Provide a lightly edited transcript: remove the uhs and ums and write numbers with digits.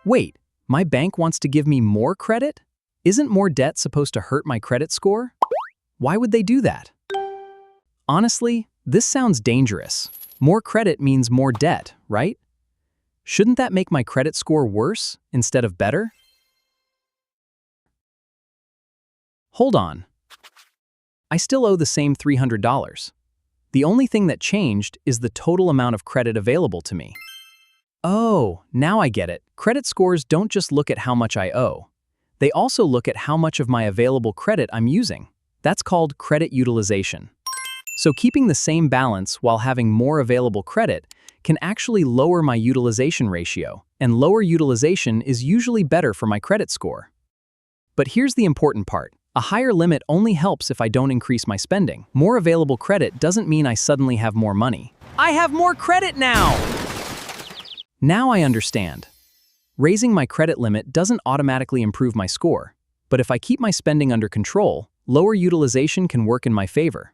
Wait, my bank wants to give me more credit? Isn't more debt supposed to hurt my credit score? Why would they do that? Honestly, this sounds dangerous. More credit means more debt, right? Shouldn't that make my credit score worse instead of better? Hold on. I still owe the same $300. The only thing that changed is the total amount of credit available to me. Oh, now I get it. Credit scores don't just look at how much I owe. They also look at how much of my available credit I'm using. That's called credit utilization. So keeping the same balance while having more available credit can actually lower my utilization ratio, and lower utilization is usually better for my credit score. But here's the important part. A higher limit only helps if I don't increase my spending. More available credit doesn't mean I suddenly have more money. I have more credit now! Now I understand. Raising my credit limit doesn't automatically improve my score, but if I keep my spending under control, lower utilization can work in my favor.